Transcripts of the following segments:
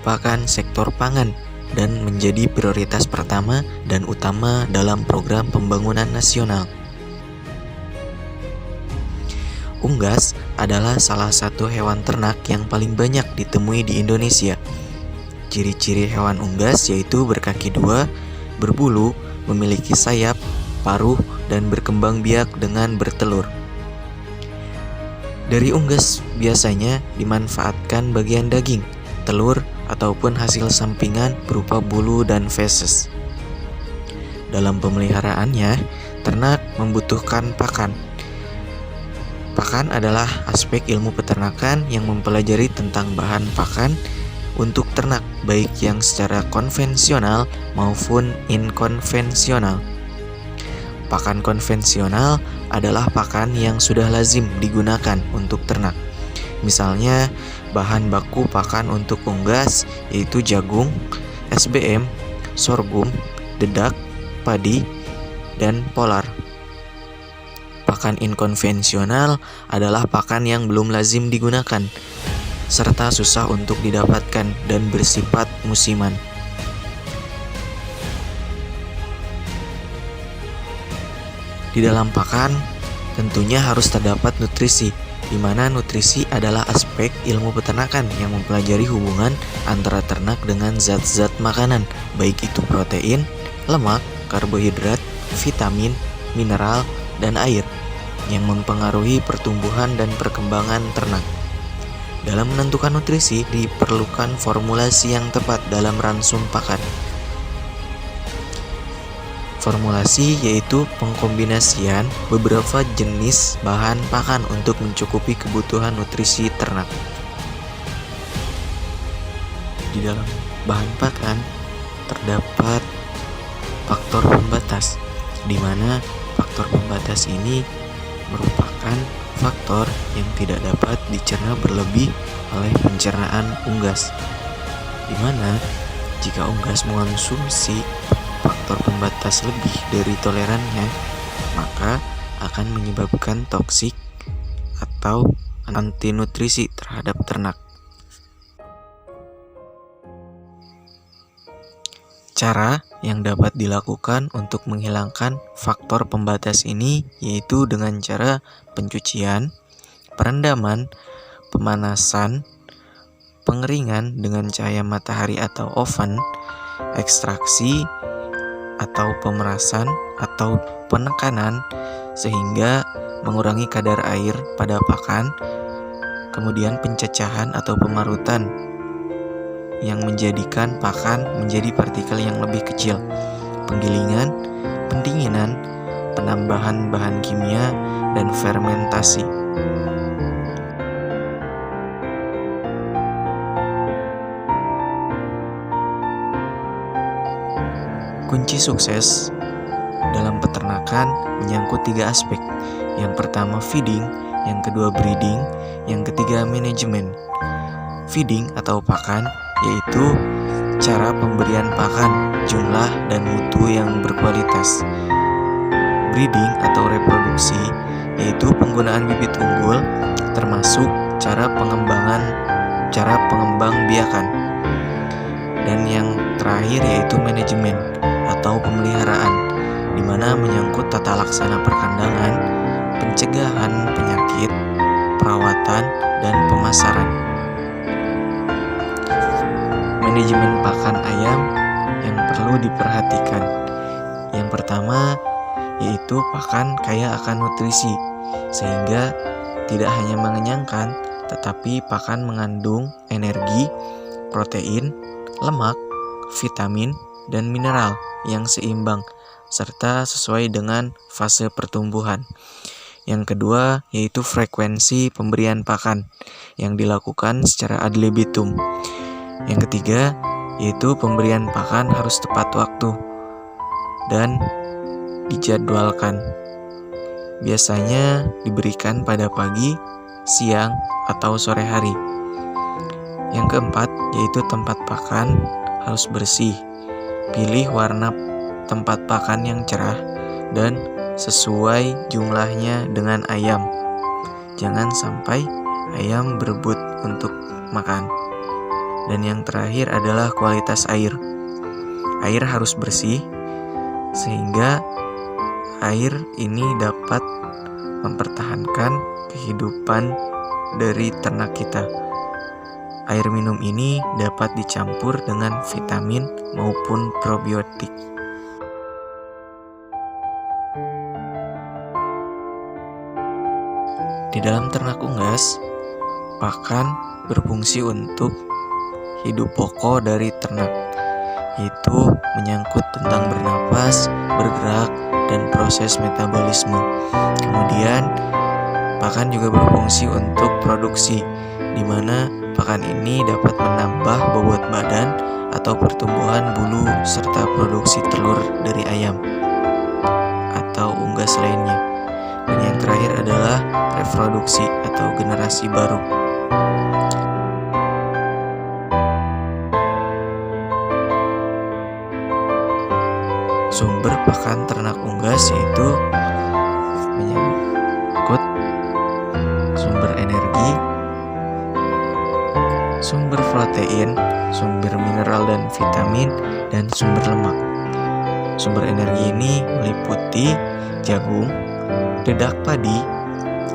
merupakan sektor pangan dan menjadi prioritas pertama dan utama dalam program pembangunan nasional. Unggas adalah salah satu hewan ternak yang paling banyak ditemui di Indonesia. Ciri-ciri hewan unggas yaitu berkaki dua, berbulu, memiliki sayap, paruh, dan berkembang biak dengan bertelur. Dari unggas biasanya dimanfaatkan bagian daging, telur, ataupun hasil sampingan berupa bulu dan feses. Dalam pemeliharaannya, ternak membutuhkan pakan. Pakan adalah aspek ilmu peternakan yang mempelajari tentang bahan pakan untuk ternak, baik yang secara konvensional maupun inkonvensional. Pakan konvensional adalah pakan yang sudah lazim digunakan untuk ternak. Misalnya, bahan baku pakan untuk unggas yaitu jagung, SBM, sorghum, dedak, padi, dan polar. Pakan inkonvensional adalah pakan yang belum lazim digunakan, serta susah untuk didapatkan dan bersifat musiman. Di dalam pakan, tentunya harus terdapat nutrisi, di mana nutrisi adalah aspek ilmu peternakan yang mempelajari hubungan antara ternak dengan zat-zat makanan, baik itu protein, lemak, karbohidrat, vitamin, mineral, dan air, yang mempengaruhi pertumbuhan dan perkembangan ternak. Dalam menentukan nutrisi, diperlukan formulasi yang tepat dalam ransum pakan. Formulasi yaitu pengkombinasian beberapa jenis bahan pakan untuk mencukupi kebutuhan nutrisi ternak. Di dalam bahan pakan terdapat faktor pembatas, di mana faktor pembatas ini merupakan faktor yang tidak dapat dicerna berlebih oleh pencernaan unggas, di mana jika unggas mengonsumsi faktor pembatas lebih dari tolerannya, maka akan menyebabkan toksik atau antinutrisi terhadap ternak. Cara yang dapat dilakukan untuk menghilangkan faktor pembatas ini yaitu dengan cara pencucian, perendaman, pemanasan, pengeringan dengan cahaya matahari atau oven, ekstraksi atau pemerasan atau penekanan sehingga mengurangi kadar air pada pakan, kemudian pencecahan atau pemarutan yang menjadikan pakan menjadi partikel yang lebih kecil, penggilingan, pendinginan, penambahan bahan kimia, dan fermentasi. Kunci sukses dalam peternakan menyangkut 3 aspek. Yang pertama feeding, yang kedua breeding, yang ketiga manajemen. Feeding atau pakan yaitu cara pemberian pakan, jumlah dan mutu yang berkualitas. Breeding atau reproduksi yaitu penggunaan bibit unggul termasuk cara pengembang biakan. Dan yang terakhir yaitu manajemen atau pemeliharaan, di mana menyangkut tata laksana perkandangan, pencegahan penyakit, perawatan, dan pemasaran. Manajemen pakan ayam yang perlu diperhatikan. Yang pertama yaitu pakan kaya akan nutrisi, sehingga tidak hanya mengenyangkan, tetapi pakan mengandung energi, protein, lemak, vitamin, dan mineral yang seimbang serta sesuai dengan fase pertumbuhan. Yang kedua yaitu frekuensi pemberian pakan yang dilakukan secara ad libitum. Yang ketiga yaitu pemberian pakan harus tepat waktu dan dijadwalkan. Biasanya diberikan pada pagi, siang, atau sore hari. Yang keempat yaitu tempat pakan harus bersih. Pilih warna tempat pakan yang cerah dan sesuai jumlahnya dengan ayam. Jangan sampai ayam berebut untuk makan. Dan yang terakhir adalah kualitas air. Air harus bersih, sehingga air ini dapat mempertahankan kehidupan dari ternak kita. Air minum ini dapat dicampur dengan vitamin maupun probiotik. Di dalam ternak unggas, pakan berfungsi untuk hidup pokok dari ternak, yaitu menyangkut tentang bernapas, bergerak, dan proses metabolisme. Kemudian, pakan juga berfungsi untuk produksi, di mana pakan ini dapat menambah bobot badan atau pertumbuhan bulu serta produksi telur dari ayam atau unggas lainnya. Dan yang terakhir adalah reproduksi atau generasi baru. Sumber pakan ternak unggas yaitu menyangkut sumber energi, sumber protein, sumber mineral dan vitamin, dan sumber lemak. Sumber energi ini meliputi jagung, dedak padi,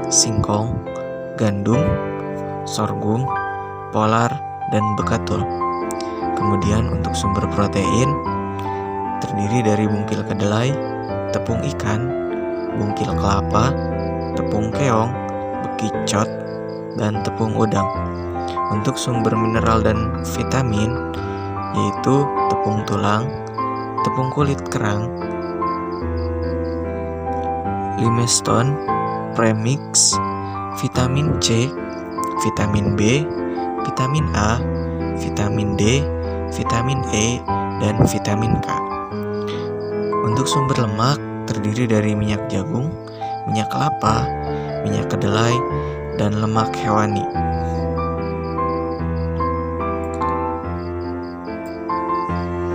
singkong, gandum, sorghum, polar, dan bekatul. Kemudian untuk sumber protein terdiri dari bungkil kedelai, tepung ikan, bungkil kelapa, tepung keong, bekicot, dan tepung udang. Untuk sumber mineral dan vitamin yaitu tepung tulang, tepung kulit kerang, limestone, premix, vitamin C, vitamin B, vitamin A, vitamin D, vitamin E, dan vitamin K. Untuk sumber lemak terdiri dari minyak jagung, minyak kelapa, minyak kedelai, dan lemak hewani.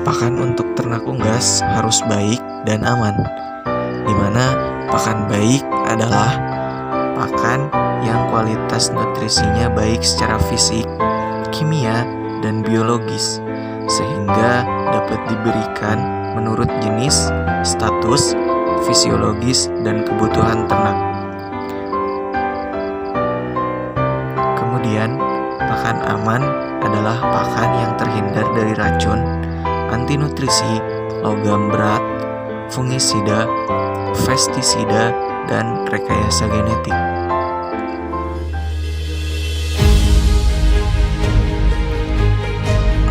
Pakan untuk ternak unggas harus baik dan aman, di mana pakan baik adalah pakan yang kualitas nutrisinya baik secara fisik, kimia, dan biologis, sehingga dapat diberikan menurut jenis, status, fisiologis, dan kebutuhan ternak. Kemudian, pakan aman adalah pakan yang terhindar dari racun, anti nutrisi, logam berat, fungisida, pestisida, dan rekayasa genetik.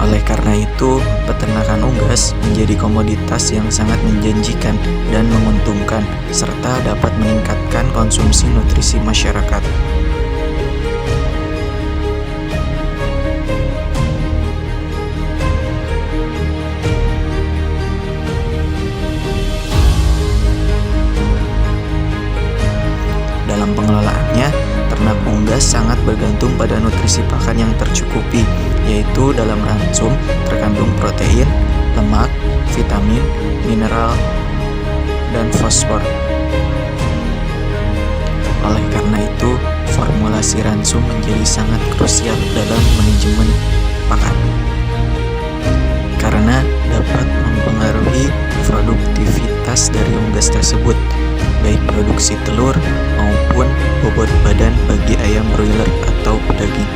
Oleh karena itu, peternakan unggas menjadi komoditas yang sangat menjanjikan dan menguntungkan, serta dapat meningkatkan konsumsi nutrisi masyarakat. Dalam pengelolaannya, ternak unggas sangat bergantung pada nutrisi pakan yang tercukupi, yaitu dalam ransum terkandung protein, lemak, vitamin, mineral, dan fosfor. Oleh karena itu, formulasi ransum menjadi sangat krusial dalam manajemen pakan, karena dapat mempengaruhi produktivitas dari unggas tersebut, baik produksi telur maupun bobot badan bagi ayam broiler atau pedaging.